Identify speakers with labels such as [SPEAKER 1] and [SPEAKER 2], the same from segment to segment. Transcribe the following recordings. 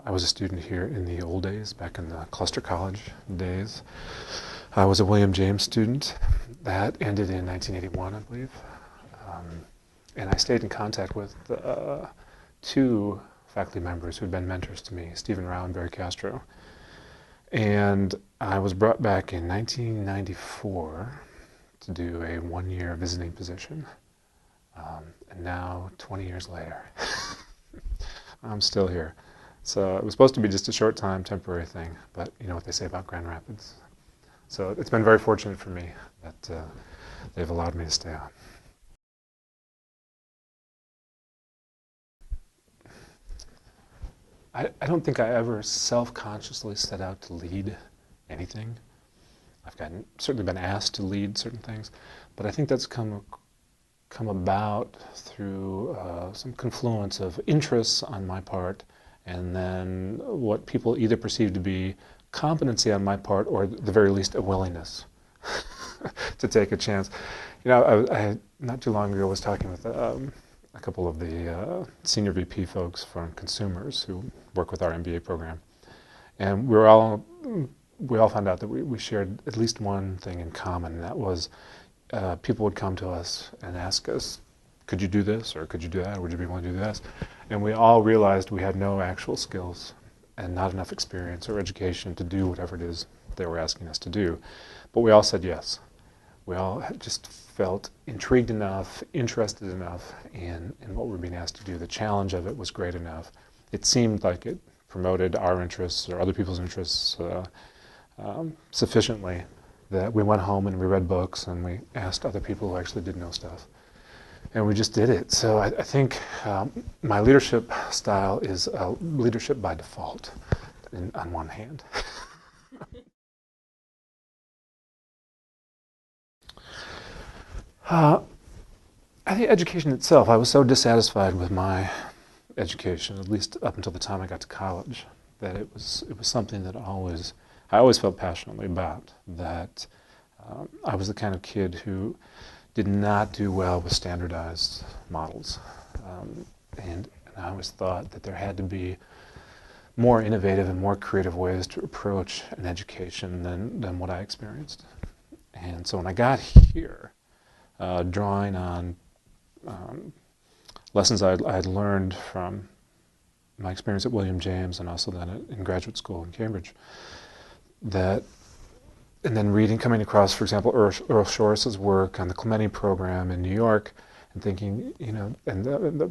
[SPEAKER 1] I was a student here in the old days, back in the cluster college days. I was a William James student. That ended in 1981, I believe. And I stayed in contact with two faculty members who had been mentors to me, Stephen Rao and Barry Castro. And I was brought back in 1994 to do a one-year visiting position. And now, 20 years later, I'm still here. So it was supposed to be just a short time, temporary thing, but you know what they say about Grand Rapids. So it's been very fortunate for me that they've allowed me to stay on. I don't think I ever self-consciously set out to lead anything. I've certainly been asked to lead certain things, but I think that's come about through some confluence of interests on my part, and then what people either perceive to be competency on my part, or at the very least a willingness to take a chance. You know, I not too long ago was talking with a couple of the senior VP folks from consumers who work with our MBA program, and we all found out that we shared at least one thing in common, and that was people would come to us and ask us, could you do this, or could you do that, or would you be willing to do this? And we all realized we had no actual skills and not enough experience or education to do whatever it is they were asking us to do. But we all said yes. We all just felt intrigued enough, interested enough in what we were being asked to do. The challenge of it was great enough. It seemed like it promoted our interests or other people's interests sufficiently that we went home and we read books and we asked other people who actually did know stuff. And we just did it. So I think my leadership style is leadership by default, on one hand. I think education itself, I was so dissatisfied with my education, at least up until the time I got to college, that it was something that I always felt passionately about, that I was the kind of kid who did not do well with standardized models. And I always thought that there had to be more innovative and more creative ways to approach an education than what I experienced. And so when I got here, drawing on lessons I had learned from my experience at William James and also then in graduate school in Cambridge, and then coming across, for example, Earl Shores's work on the Clementi program in New York, and thinking, you know, and the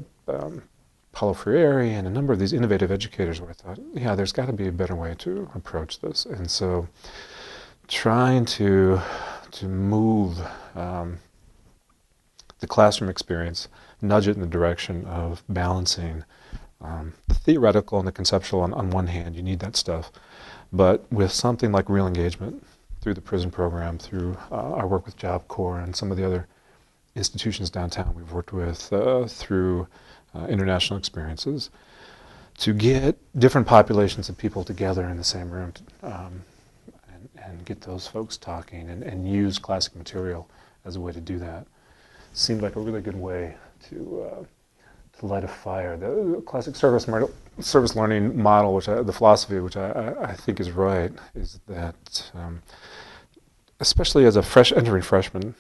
[SPEAKER 1] Paulo Freire and a number of these innovative educators, where I thought, yeah, there's got to be a better way to approach this. And so trying to move the classroom experience, nudge it in the direction of balancing the theoretical and the conceptual on one hand. You need that stuff. But with something like real engagement through the prison program, through our work with Job Corps and some of the other institutions downtown we've worked with, through international experiences, to get different populations of people together in the same room and get those folks talking and use classic material as a way to do that seemed like a really good way to light a fire. The classic service learning model, the philosophy, which I think is right, is that especially as a entering freshman,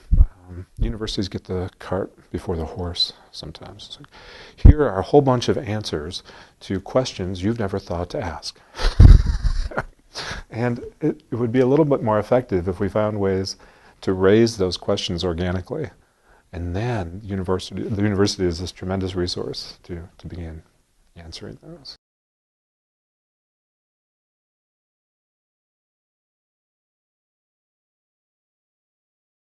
[SPEAKER 1] universities get the cart before the horse sometimes. So here are a whole bunch of answers to questions you've never thought to ask. And it would be a little bit more effective if we found ways to raise those questions organically. And then the university is this tremendous resource to begin answering those.